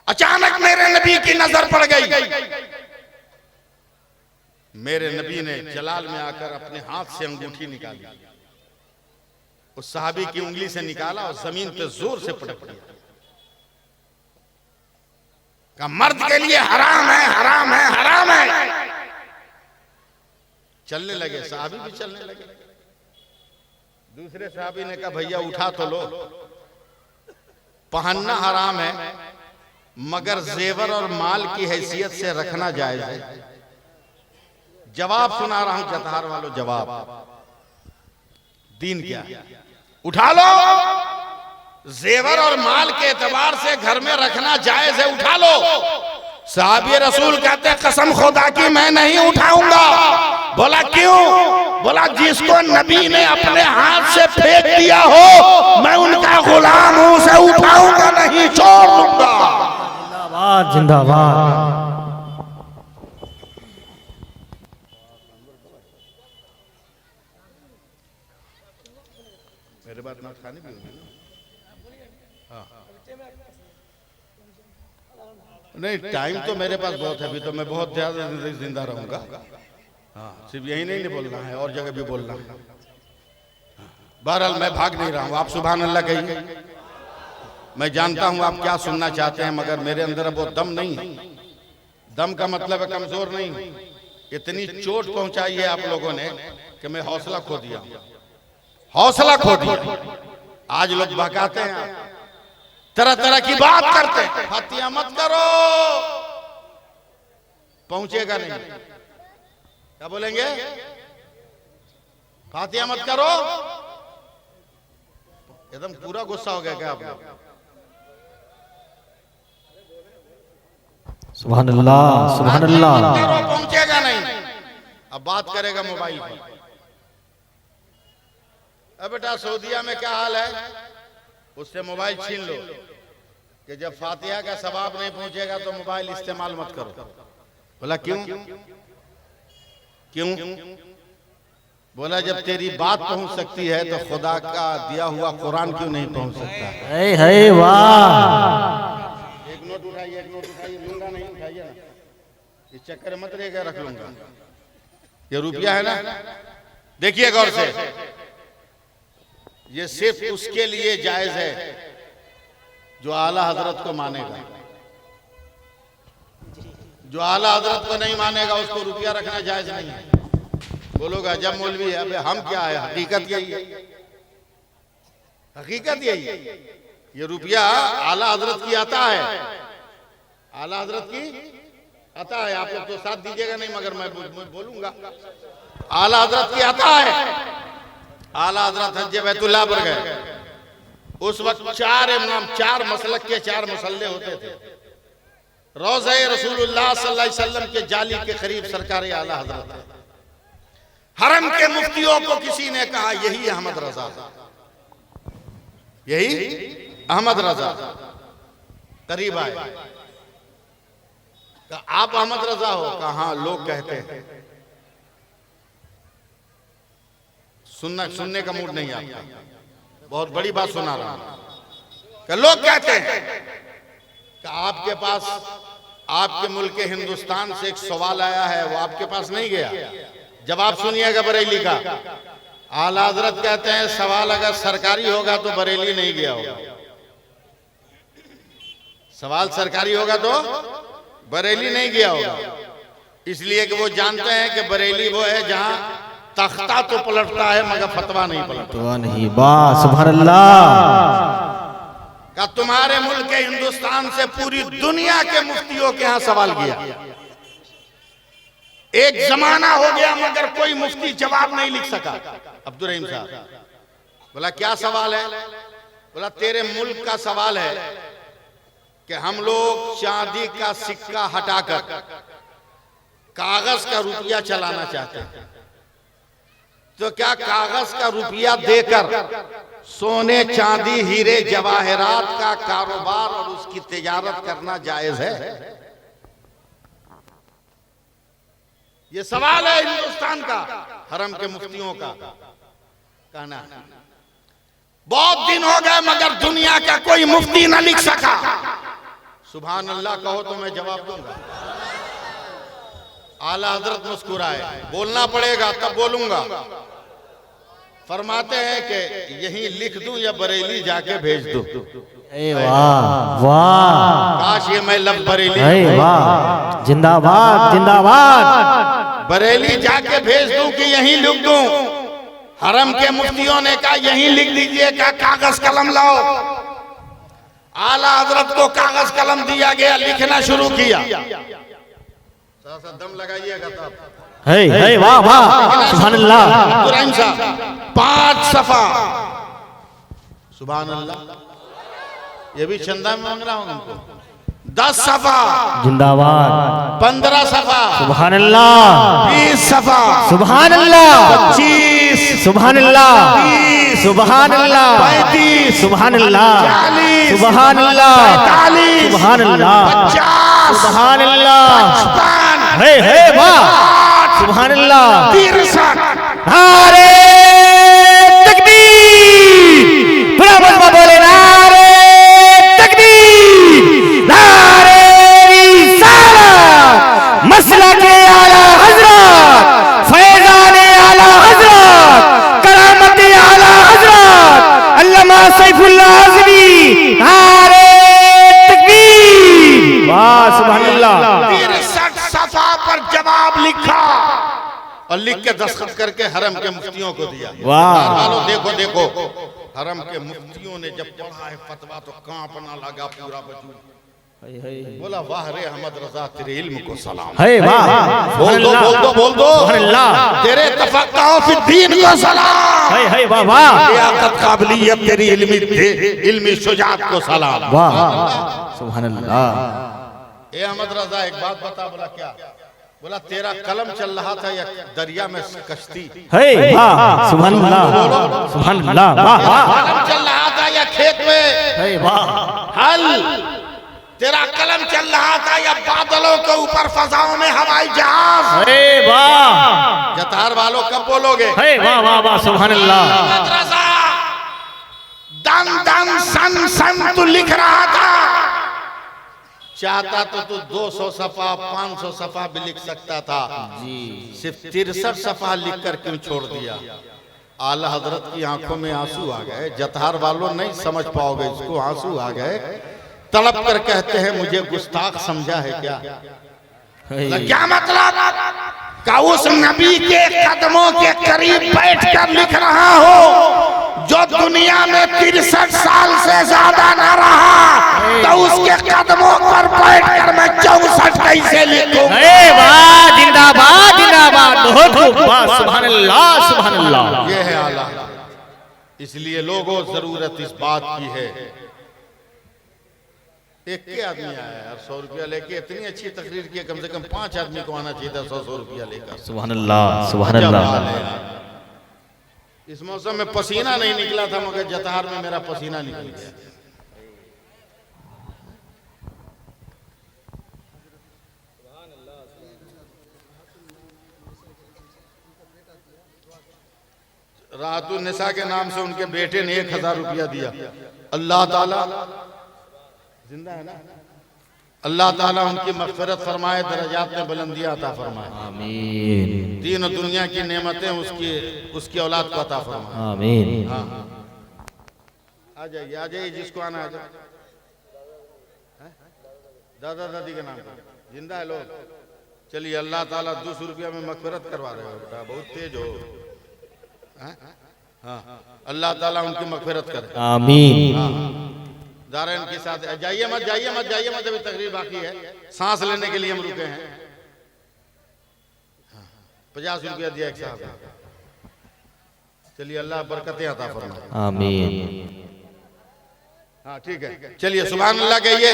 A: अचानक मेरे नबी की नजर पड़ गई। मेरे नबी ने जलाल में आकर अपने हाथ से अंगूठी निकाली, उस सहाबी की उंगली से निकाला और जमीन पे जोर से पटक दिया। का मर्द के लिए हराम है, हराम है, हराम है। चलने लगे, सहाबी भी चलने लगे। दूसरे सहाबी ने कहा भैया उठा तो लो, पहनना हराम है मगर जेवर और माल की हैसियत से रखना जायज है। जवाब सुना रहा हूं जतहार वालों, जवाब दीन क्या है? उठा लो, जेवर और माल के एतबार से घर में रखना जायज है, उठा लो। साहबी रसूल कहते कसम खुदा की मैं नहीं उठाऊंगा। बोला क्यों? बोला जिसको नबी ने अपने हाथ से फेंक दिया हो मैं उनका गुलाम हूं, उसे उठाऊंगा नहीं, छोड़ दूंगा।
B: जिंदाबाद जिंदाबाद।
A: मेरे बात ना खाने भी होगी। हाँ नहीं, टाइम तो मेरे पास बहुत है, अभी तो मैं बहुत ज्यादा जिंदा रहूंगा। हाँ सिर्फ यही नहीं बोलना है, और जगह भी बोलना है। बहरहाल मैं भाग नहीं रहा हूं, आप सुभान अल्लाह कहिए। मैं जानता हूं आप क्या सुनना चाहते हैं, मगर मेरे अंदर अब वो दम नहीं है। दम का मतलब है कमजोर नहीं। इतनी चोट पहुंचाई है आप लोगों ने कि मैं हौसला खो दिया, हौसला खो दिया। आज लोग बहकाते हैं, तरह तरह की बात करते हैं। फातिहा मत करो, पहुंचेगा नहीं। क्या बोलेंगे? फातिहा मत करो। एकदम पूरा गुस्सा हो गया क्या आप लोग?
B: सुभान अल्लाह सुभान अल्लाह।
A: पहुंचेगा नहीं। अब बात करेगा मोबाइल पर। अब बेटा सऊदीया में क्या हाल है, उससे मोबाइल छीन लो कि जब फातिहा का सवाब नहीं पहुंचेगा तो मोबाइल इस्तेमाल मत करो। बोला क्यों? क्यों? बोला जब तेरी बात पहुंच सकती है तो खुदा का दिया हुआ कुरान क्यों नहीं पहुंच सकता?
B: है वाह।
A: एक नोट उठाइए, एक नोट उठाइए, लूंगा नहीं, उठाइए ना, इस चक्कर मत रहेगा, रख लूंगा। ये रुपया है ना, देखिए गौर से, ये सिर्फ उसके लिए जायज है जो आला हजरत को मानेगा। जो आला हजरत को नहीं मानेगा उसको रुपया रखना जायज नहीं है। बोलोगा जब मौलवी है, अबे हम क्या है, हकीकत यही है, हकीकत यही है। ये रुपया आला हजरत की आता है, आला हजरत की आता है। आप लोग तो साथ दीजिएगा नहीं मगर मैं बोलूंगा, आला हजरत की आता है। आला हजरत हज बैतुल्लाह पर गए, उस वक्त चार इमाम, चार मसलक के चार मसल्ले होते थे। रोज़े रसूलुल्लाह सल्लल्लाहु अलैहि वसल्लम के जाली के करीब सरकार आला हजरत है। हरम के मुफ्तियों को किसी ने कहा यही अहमद रजा, यही अहमद रजा। करीब आए, आप अहमद रजा हो? कहा लोग कहते हैं। सुनने का मूड नहीं आपका, बहुत बड़ी बात सुना रहा हूं। लोग कहते हैं कि आपके पास आपके मुल्क के हिंदुस्तान से एक सवाल आया है, वो आपके पास नहीं गया। जवाब सुनिएगा बरेली का। आला हजरत कहते हैं सवाल अगर सरकारी होगा तो बरेली नहीं गया होगा। सवाल सरकारी होगा तो बरेली नहीं गया होगा, इसलिए कि वो जानते हैं कि बरेली वो है जहां तख्ता तो पलटता है मगर फतवा नहीं पलटता।
B: नहीं, वाह सुभान अल्लाह।
A: का तुम्हारे मुल्क के हिंदुस्तान से पूरी दुनिया के मुफ्तियों के यहां सवाल किया। एक जमाना हो गया मगर कोई मुफ्ती जवाब नहीं लिख सका। अब्दुल रहीम साहब बोला क्या सवाल है? बोला तेरे मुल्क का सवाल है कि हम लोग चांदी का सिक्का हटाकर कागज का रुपया चलाना चाहते हैं, तो क्या कागज का रुपया देकर सोने चांदी हीरे जवाहरात का कारोबार और उसकी तिजारत करना जायज है? ये सवाल है हिंदुस्तान का, हरम के मुफ्तियों का कहना। बहुत दिन हो गए मगर दुनिया का कोई मुफ्ती न लिख सका। सुभान अल्लाह कहो तो मैं जवाब दूंगा। आला हजरत मुस्कुराए, बोलना पड़ेगा तब बोलूंगा। फरमाते हैं कि यहीं लिख दूं या बरेली जाके भेज दूं?
B: वाह वाह,
A: काश ये मैं लफ्ज़ बरेली,
B: वाह जिंदाबाद जिंदाबाद।
A: बरेली जाके भेज दूं कि यहीं लिख दूं? हरम के मुफ्तियों ने कहा यहीं लिख दीजिए, का कागज कलम लाओ। आला हजरत को कागज कलम दिया गया, लिखना शुरू किया। दम लगाइएगा तब।
B: वाह वाह सुभान अल्लाह।
A: 5 सफा, सुभान अल्लाह। ये भी चंदा में मांग रहा हूं उनको। 10 सफा
B: जिंदाबाद,
A: 15 सफा
B: सुभान अल्लाह,
A: 20 सफा
B: सुभान अल्लाह,
A: 25
B: सुभान अल्लाह,
A: 30
B: सुभान अल्लाह,
A: 35
B: सुभान अल्लाह,
A: 40
B: सुभान अल्लाह,
A: 45
B: सुभान अल्लाह,
A: 50
B: सुभान अल्लाह,
A: 55
B: वाह सुभान अल्लाह।
A: 63
B: नारे तकबीर, बराबर बोले नारे तकबीर, नारे रिसालत, मसलक आला हजरत, फैजान आला हजरत, करामत आला हजरत, अल्लामा सैफुल्लाह आज़मी, नारे तकबीर, वाह सुभान अल्लाह।
A: 63 सफा पर जवाब लिखा और लिख के दस्तखत करके हरम के मुफ्तियों को दिया।
B: वाह
A: वालों देखो देखो, हरम के मुफ्तियों ने जब पढ़ा है फतवा तो कांपना लगा पूरा वजूद। बोला वाह रे अहमद रजा, तेरे इल्म को सलाम।
B: वाह
A: बोल दो बोल दो बोल दो, तेरे तफक्कुह फी दीन को सलाम।
B: वाह वाह,
A: लियाकत काबिलियत तेरी इल्मी शुजाअत को सलाम।
B: वाह सुभान अल्लाह।
A: ए अहमद रजा एक बात बता। बोला क्या? बोला तेरा कलम चल रहा था या दरिया में कश्ती?
B: वाह सुभान अल्लाह, सुभान अल्लाह, वाह वाह।
A: कलम चल रहा था या खेत में हल? तेरा कलम चल रहा था या बादलों के ऊपर फजाओं में हवाई जहाज?
B: वाह
A: जतार वालों कब बोलोगे?
B: वाह वाह वाह सुभान अल्लाह।
A: मदरसा दन दन सन सन तू लिख रहा था। चाहता तो तू 200 सफा 500 सफा भी लिख सकता था जी, सिर्फ 63 सफा लिखकर क्यों छोड़ दिया? आला हजरत की आंखों में आंसू आ गए। जतहार वालों नहीं समझ पाओगे इसको, आंसू आ गए। तड़प कर कहते हैं मुझे गुस्ताख समझा है क्या? क्या मतलब? का उस नबी के कदमों के करीब बैठकर लिख रहा हो जो दुनिया में 63 साल से ज्यादा न रहा, तो उसके कदमों पर बैठकर मैं 64 कैसे लिखूं?
B: वाह जिंदाबाद जिंदाबाद, बहुत खूब, वाह सुभान अल्लाह सुभान अल्लाह।
A: ये है आला। इसलिए लोगों जरूरत इस बात की है। एक के आदमी आया यार 100 रुपया लेके, इतनी अच्छी तकरीर की, कम से कम 5 आदमी को आना चाहिए था 100 रुपया लेकर।
B: सुभान अल्लाह सुभान अल्लाह।
A: इस मौसम में पसीना नहीं निकला था मगर जतहार में मेरा पसीना निकल गया। राहतुन निसा के नाम से उनके बेटे ने 1000 रुपया दिया। अल्लाह ताला जिंदा है ना? अल्लाह ताला उनकी मग़फ़िरत फरमाए, दरजात में बुलंदियां अता फरमाए।
B: आमीन
A: दीन और दुनिया की नेमतें उसकी औलाद को अता फरमाए।
B: आमीन।
A: हाँ आ जाइए जिसको आना आ जाए। दादा दादी के नाम पर जिंदा है लोग। चलिए अल्लाह ताला 200 रुपया में मग़फ़िरत करवा रहे हो बेटा, बहुत तेज हो। हाँ अल्लाह ताला उनकी मग़फ़िरत करे।
B: आमीन।
A: दारैन के साथ जाइए मत अभी तकरीर बाकी है। सांस लेने के लिए हम रुके हैं। 50 रुपया दिया एक साहब। चलिए अल्लाह बरकतें अता फरमाए।
B: आमीन।
A: हाँ ठीक है, चलिए सुभान अल्लाह कहिए।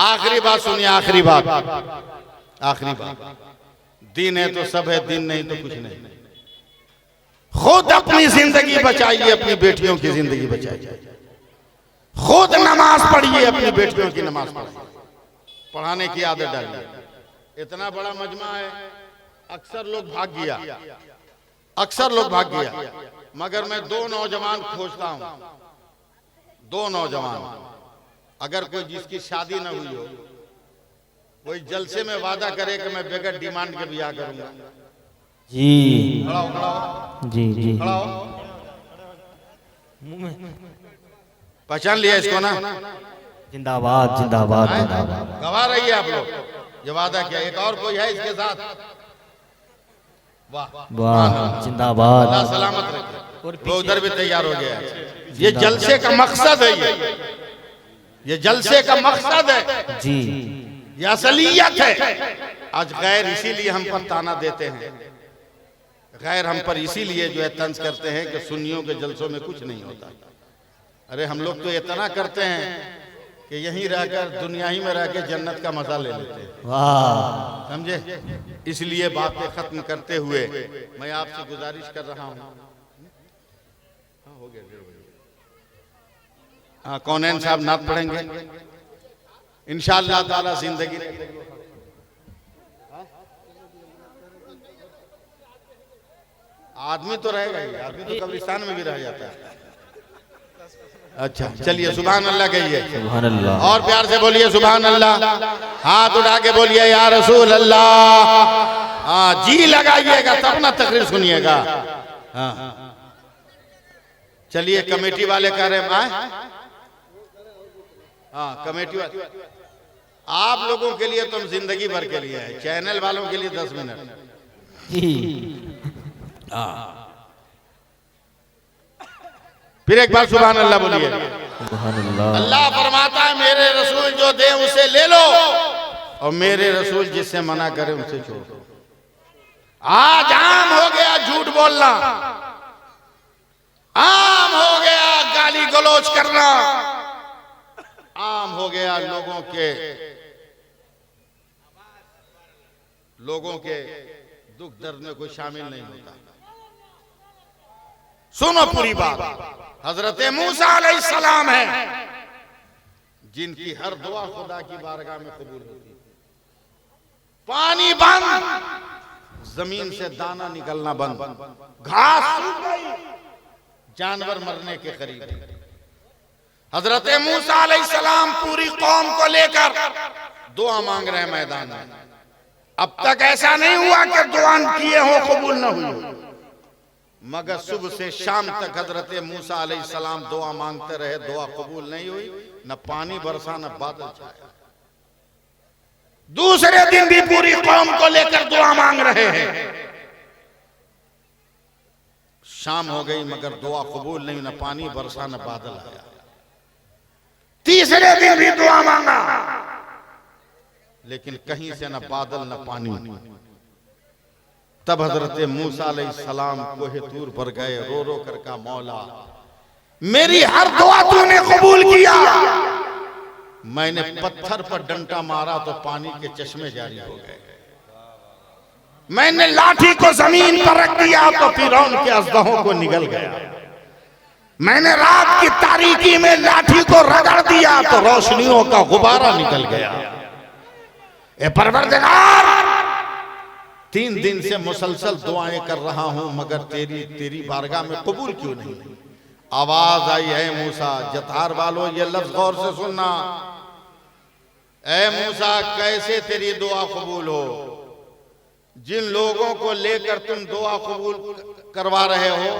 A: आखिरी बात सुनिए, आखिरी बात। दीन है तो सब है, दीन नहीं तो कुछ नहीं। खुद अपनी जिंदगी बचाइए, अपनी बेटियों की जिंदगी बचाइए। खुद नमाज पढ़िए, अपनी बेटियों की नमाज पढ़िए, पढ़ाने की आदत डालिए। इतना बड़ा मजमा है, अक्सर लोग भाग गया, मगर मैं 2 नौजवान खोजता हूं। 2 नौजवान, अगर कोई जिसकी शादी न हुई हो, कोई जलसे में वादा करे कि मैं बगैर डिमांड के ब्याह करूंगा।
B: जी
A: खड़ा हो,
B: जी
A: खड़ा हो। पहचान लिया इसको ना?
B: जिंदाबाद जिंदाबाद जिंदाबाद।
A: गवा रही है आप लोग, ये वादा किया। एक और कोई है इसके साथ? वाह
B: वाह जिंदाबाद।
A: अल्लाह सलामत रखे। वो उधर भी तैयार हो गया। ये जलसे का मकसद है, ये जलसे का मकसद है
B: जी,
A: ये असलियत है। आज गैर इसीलिए हम पर ताना देते हैं, गैर हम पर इसीलिए जो है तंज करते हैं कि सुन्नियों के जलसों में कुछ नहीं होता। अरे हम लोग तो इतना करते हैं कि यहीं रहकर दुनिया ही में रह के जन्नत का मजा ले लेते हैं।
B: वाह
A: समझे? इसलिए बातें खत्म करते हुए मैं आपसे गुजारिश कर रहा हूँ। हो गया 1:30 बजे। हाँ कौनैन साहब नात पढ़ेंगे इंशाअल्लाह ताला। जिंदगी आदमी तो रहेगा ही, आदमी तो कब्रिस्तान में भी रह जाता है। अच्छा चलिए सुभान अल्लाह कहिए।
B: सुभान अल्लाह।
A: और प्यार से बोलिए सुभान अल्लाह। हाथ उठा के बोलिए या रसूल अल्लाह। हाँ जी लगाइएगा तब ना तकरीर सुनिएगा। हाँ चलिए कमेटी वाले कह रहे हैं। हाँ कमेटी वाले, आप लोगों के लिए तो हम जिंदगी भर के लिए है, चैनल वालों के लिए 10 मिनट। फिर एक बार सुभान अल्लाह बोलिए।
B: सुभान अल्लाह।
A: अल्लाह फरमाता है मेरे रसूल जो दे उसे ले लो, और मेरे रसूल जिससे मना करे उसे छोड़ो। आज आम हो गया झूठ बोलना, आम हो गया गाली गलौज करना, आम हो गया लोगों के दुख दर्द में कोई शामिल नहीं होता। सुनो पूरी बात। हजरत मूसा अलैहिस्सलाम है जिनकी हर दुआ खुदा की बारगाह में कबूल होती है। पानी बंद, जमीन से दाना निकलना बंद, घास सूख गई, जानवर मरने के करीब। हजरत मूसा अलैहिस्सलाम पूरी कौम को लेकर दुआ मांग रहे मैदान में। अब तक ऐसा नहीं हुआ कि दुआ किए हो कबूल न हुई, मगर सुबह से शाम तक हजरत मूसा अलैहिस्सलाम दुआ मांगते रहे, दुआ कबूल नहीं हुई। न पानी बरसा न बादल छाया। दूसरे दिन भी पूरी कौम को लेकर दुआ मांग रहे हैं। शाम हो गई मगर दुआ कबूल नहीं, न पानी बरसा न बादल आया। तीसरे दिन भी दुआ मांगा, लेकिन कहीं से न बादल न पानी। तब हजरत मूसा अलैहिस्सलाम कोहे तूर पर गए, रो रो कर कहा मौला मेरी हर दुआ तूने कबूल किया। मैंने पत्थर पर डंडा मारा तो पानी के चश्मे जारी हो गए। मैंने लाठी को जमीन पर रख दिया तो फिरौन के अजदहों को निगल गया। मैंने रात की तारीकी में लाठी को रगड़ दिया तो रोशनियों का गुब्बारा निकल गया। ए परवरदिगार 3 दिन से मुसलसल दुआएं कर रहा हूं मगर तेरी बारगाह में कबूल क्यों नहीं? आवाज आई है मूसा जतार वालों ये लफ्ज गौर से सुनना। ऐ मूसा कैसे तेरी दुआ कबूल हो? जिन लोगों को लेकर तुम दुआ कबूल करवा रहे हो,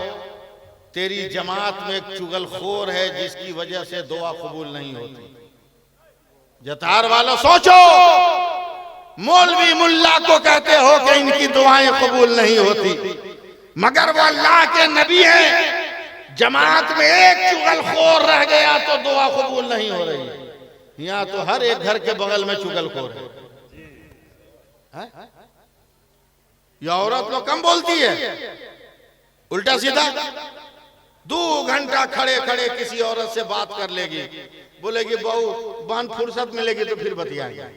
A: तेरी जमात में एक चुगलखोर है जिसकी वजह से दुआ कबूल नहीं होती। जतार वालों सोचो, मौलवी मुल्ला को कहते हो कि इनकी दुआएं कबूल नहीं होती, मगर वो अल्लाह के नबी हैं। जमात में एक चुगलखोर रह गया तो दुआ कबूल नहीं हो रही। यहाँ तो हर एक घर के बगल में चुगलखोर है। ये औरत लोग कम बोलती है, उल्टा सीधा 2 घंटा खड़े खड़े किसी औरत से बात कर लेगी, बोलेगी बहू बहन फुर्सत मिलेगी तो फिर बतियाएंगे।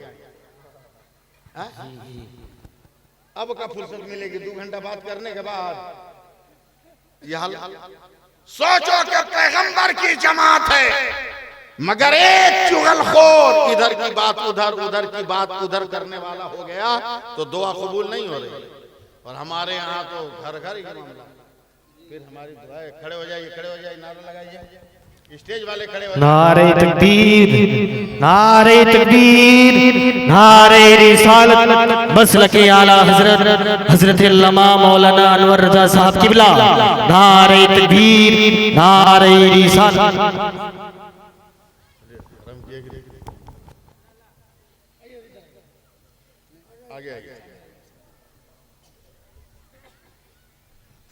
A: अब का फुर्सत मिलेगी 2 घंटा बात करने के बाद। यह सोचो कि पैगंबर की जमात है, मगर एक चुगलखोर इधर की बात उधर, उधर की बात उधर करने वाला हो गया तो दुआ कबूल नहीं हो रही। और हमारे यहाँ तो घर घर ही मामला। फिर हमारी दुआएं, खड़े हो जाइए, खड़े हो जाइए, नारा लगाइए, स्टेज वाले खड़े हो जाइए।
B: नारे तकबीर, नारे तकबीर, नारे रिसालत, मसलके आला हजरत हजरत अल्लामा मौलाना अनवर रजा साहब किबला। नारे तकबीर, नारे रिसालत।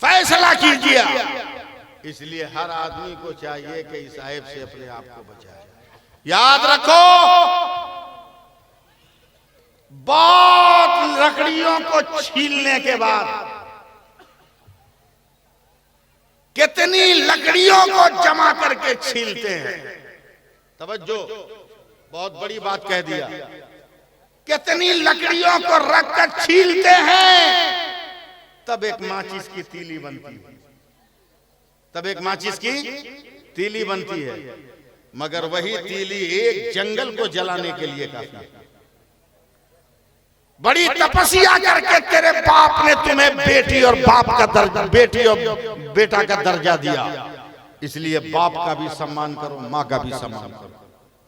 A: फैसला कीजिए। इसलिए हर आदमी को चाहिए कि इस ऐब से अपने आप को बचाए। याद रखो, बहुत लकड़ियों को छीलने के बाद, कितनी लकड़ियों को जमा करके छीलते हैं। तवज्जो, बहुत बड़ी बात कह दिया। कितनी लकड़ियों को रखकर छीलते हैं, तब एक माचिस की तीली बनती है, तब एक माचिस की तीली बनती है। मगर वही तीली एक जंगल को जलाने के लिए काफी है। बड़ी तपस्या करके तेरे बाप ने तुम्हें बेटी और बाप का दर्जा, बेटी और बेटा का दर्जा दिया, इसलिए बाप का भी सम्मान करो, माँ का भी सम्मान करो।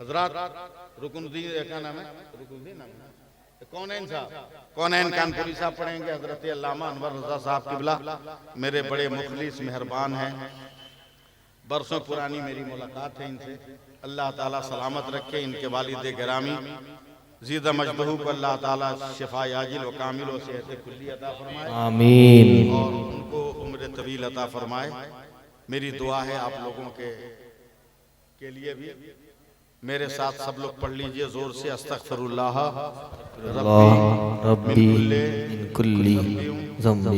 A: हजरात रुकनुद्दीन का नाम है, रुकनुद्दीन नाम है, कौनैन साहब, कौनैन कानपुरी साहब पढ़ेंगे। हजरत अल्लामा अनवर रजा साहब किबला मेरे बड़े मुखलिस मेहरबान हैं। बरसों पुरानी मेरी मुलाकात है इनसे। अल्लाह ताला सलामत रखे इनके वालिद गिरामी ज़ीदा मजदहू को अल्लाह ताला शिफा आजिल व कामिल व सेहत कुल्ली अता फरमाए,
B: आमीन।
A: और उनको उम्र तवील अता फरमाए। मेरी दुआ है आप लोगों के लिए भी। मेरे साथ सब लोग पढ़ लीजिए जोर से, अस्तगफिरुल्लाह रब्बी
B: रब्बी मिन कुल्ली ज़ंबी।